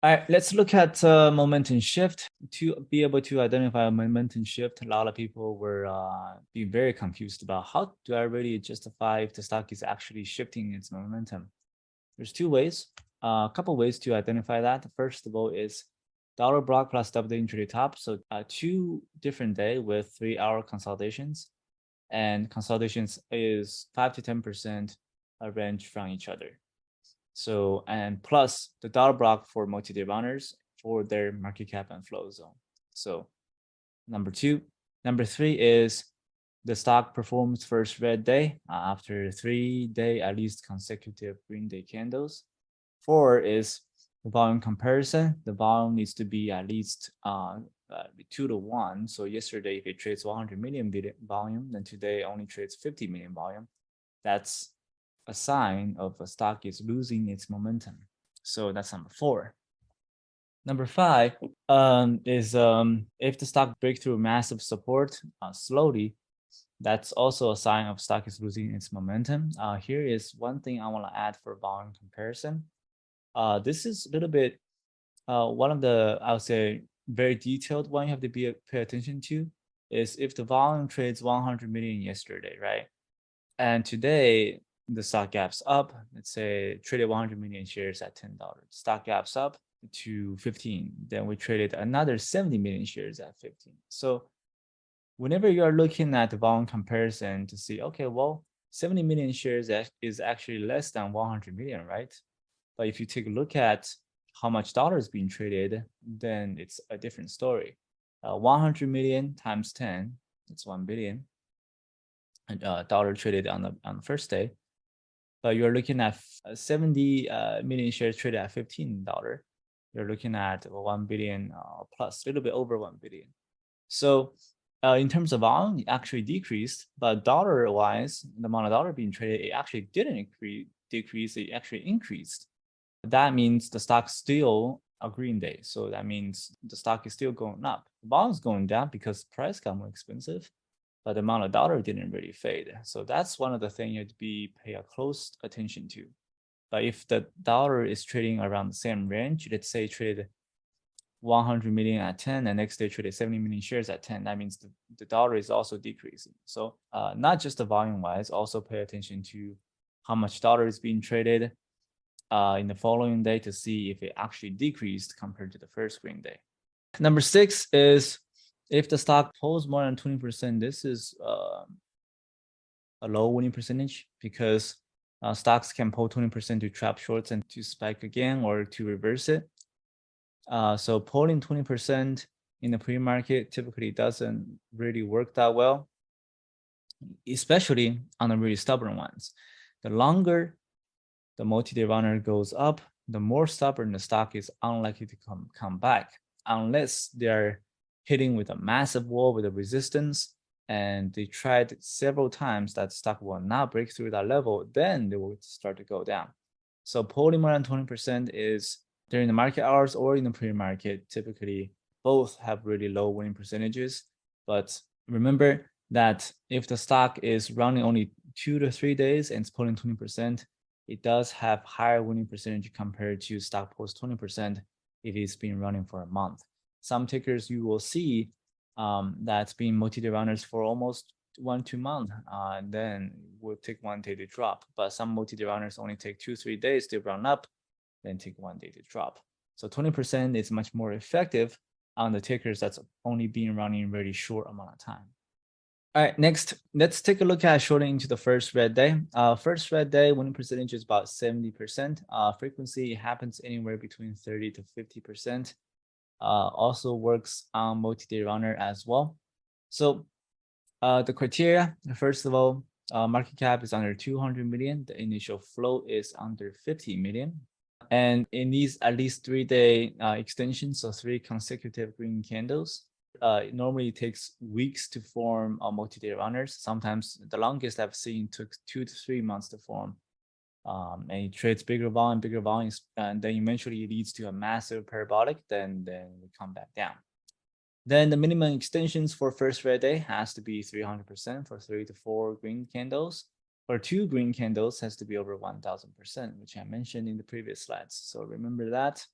All right, let's look at momentum shift. To be able to identify a momentum shift, a lot of people were being very confused about how do I really justify if the stock is actually shifting its momentum. There's two ways, a couple ways to identify that. First of all is dollar block plus double the intraday top. So two different day with 3 hour consolidations, and consolidations is 5 to 10% range from each other. So, and plus the dollar block for multi-day runners for their market cap and flow zone. So number two. Number three is the stock performs first red day after 3 day at least consecutive green day candles. Four is the volume comparison. The volume needs to be at least 2 to 1. So yesterday, if it trades 100 million volume, then today only trades 50 million volume. That's a sign of a stock is losing its momentum. So that's number four. Number five is if the stock breaks through massive support slowly, that's also a sign of stock is losing its momentum. Here is one thing I want to add for volume comparison. This is a little bit one of the, I would say, very detailed one you have to pay attention to is if the volume trades 100 million yesterday, right? And today the stock gaps up, let's say traded 100 million shares at $10. Stock gaps up to 15. Then we traded another 70 million shares at 15. So whenever you are looking at the volume comparison to see, okay, well, 70 million shares is actually less than 100 million, right? But if you take a look at how much dollar is being traded, then it's a different story. 100 million times 10, that's 1 billion. Dollar traded on the first day, but you're looking at 70 million shares traded at $15. You're looking at 1 billion plus, a little bit over 1 billion. So in terms of volume, it actually decreased, but dollar wise, the amount of dollar being traded, it actually didn't decrease, it actually increased. That means the stock's still a green day. So that means the stock is still going up. The volume is going down because price got more expensive, but the amount of dollar didn't really fade. So that's one of the things you have to pay a close attention to. But if the dollar is trading around the same range, let's say traded 100 million at 10 and next day traded 70 million shares at 10, that means the dollar is also decreasing. So not just the volume wise, also pay attention to how much dollar is being traded in the following day to see if it actually decreased compared to the first green day. Number six is if the stock pulls more than 20%, this is a low winning percentage because stocks can pull 20% to trap shorts and to spike again or to reverse it. So pulling 20% in the pre-market typically doesn't really work that well, especially on the really stubborn ones. The longer the multi-day runner goes up, the more stubborn the stock is unlikely to come back unless they're hitting with a massive wall with a resistance and they tried several times that stock will not break through that level, then they will start to go down. So pulling more than 20% is during the market hours or in the pre-market, typically both have really low winning percentages. But remember that if the stock is running only 2 to 3 days and it's pulling 20%, it does have higher winning percentage compared to stock pulls 20% if it's been running for a month. Some tickers you will see that's been multi-day runners for almost 1-2 months, and then will take 1 day to drop. But some multi-day runners only take 2-3 days to run up, then take 1 day to drop. So 20% is much more effective on the tickers that's only been running really short amount of time. All right, next, let's take a look at shorting into the first red day. First red day, winning percentage is about 70%. Frequency happens anywhere between 30 to 50%. Also works on multi-day runner as well. So the criteria, first of all, market cap is under 200 million. The initial flow is under 50 million. And it needs at least 3-day extension, so 3 consecutive green candles. It normally takes weeks to form multi-day runners. Sometimes the longest I've seen took 2 to 3 months to form. And it trades bigger volumes, and then eventually it leads to a massive parabolic, then we come back down. Then the minimum extensions for first red day has to be 300% for 3 to 4 green candles. For 2 green candles has to be over 1000%, which I mentioned in the previous slides. So remember that.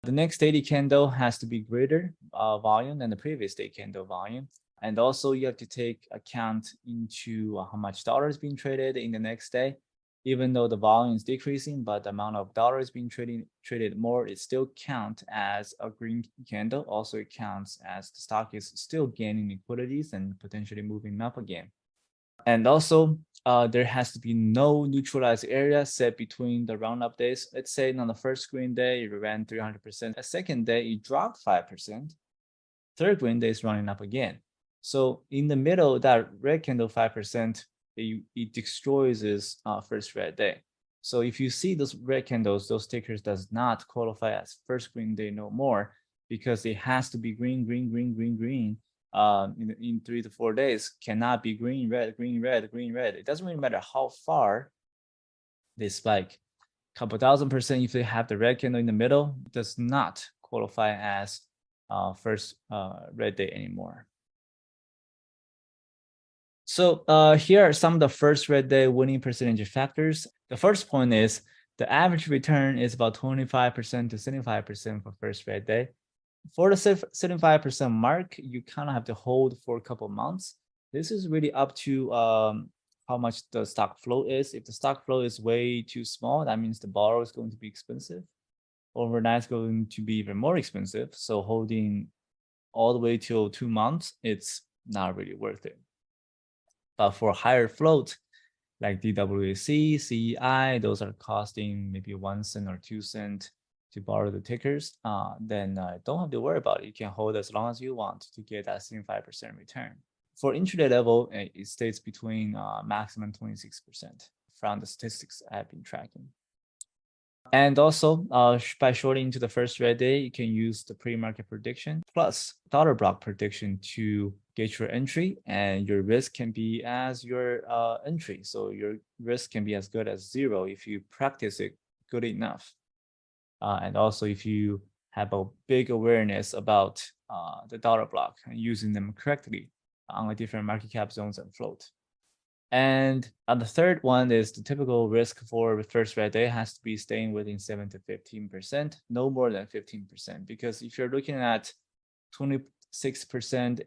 The next daily candle has to be greater volume than the previous day candle volume. And also you have to take account into how much dollars being traded in the next day. Even though the volume is decreasing, but the amount of dollars being traded more, it still counts as a green candle. Also, it counts as the stock is still gaining liquidities and potentially moving up again. And also, there has to be no neutralized area set between the roundup days. Let's say on the first green day, you ran 300%. A second day, you dropped 5%. Third green day is running up again. So in the middle, that red candle 5%, it destroys its first red day. So if you see those red candles, those tickers does not qualify as first green day no more, because it has to be green, green, green, green, green in 3 to 4 days. Cannot be green, red, green, red, green, red. It doesn't really matter how far they spike. Couple thousand% if they have the red candle in the middle, does not qualify as first red day anymore. So here are some of the first red day winning percentage factors. The first point is the average return is about 25% to 75% for first red day. For the 75% mark, you kind of have to hold for a couple months. This is really up to how much the stock flow is. If the stock flow is way too small, that means the borrow is going to be expensive. Overnight is going to be even more expensive. So holding all the way till 2 months, it's not really worth it. But for higher float, like DWAC, CEI, those are costing maybe 1 cent or 2 cents to borrow the tickers, then don't have to worry about it. You can hold as long as you want to get that 75% return. For intraday level, it stays between maximum 26% from the statistics I've been tracking. And also, by shorting to the first red day, you can use the pre-market prediction plus dollar block prediction to get your entry, and your risk can be as your entry. So your risk can be as good as 0 if you practice it good enough. And also if you have a big awareness about the dollar block and using them correctly on the different market cap zones and float. And the third one is the typical risk for the first red day has to be staying within 7 to 15%, no more than 15%. Because if you're looking at 26%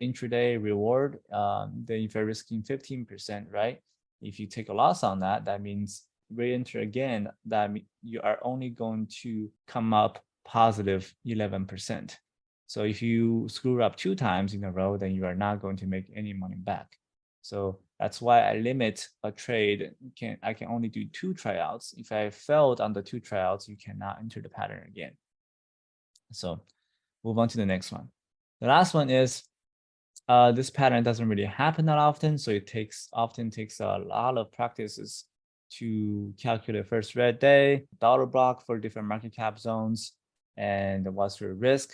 intraday reward, then if you're risking 15%, right? If you take a loss on that, that means re-enter again, that you are only going to come up positive 11%. So if you screw up 2 times in a row, then you are not going to make any money back. So that's why I limit a trade. I can only do 2 tryouts. If I failed on the 2 tryouts, you cannot enter the pattern again. So move on to the next one. The last one is this pattern doesn't really happen that often, so it often takes a lot of practices to calculate first red day, dollar block for different market cap zones, and what's your risk.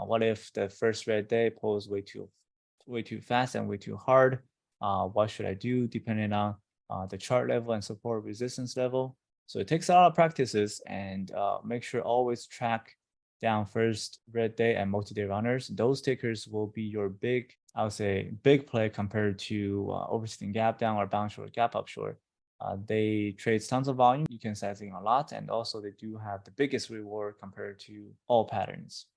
What if the first red day pulls way too fast and way too hard? What should I do depending on the chart level and support resistance level? So it takes a lot of practices, and make sure always track down first red day and multi-day runners. Those tickers will be your big, I would say, big play compared to overshooting gap down or bounce short, gap up short. They trade tons of volume. You can size in a lot, and also they do have the biggest reward compared to all patterns.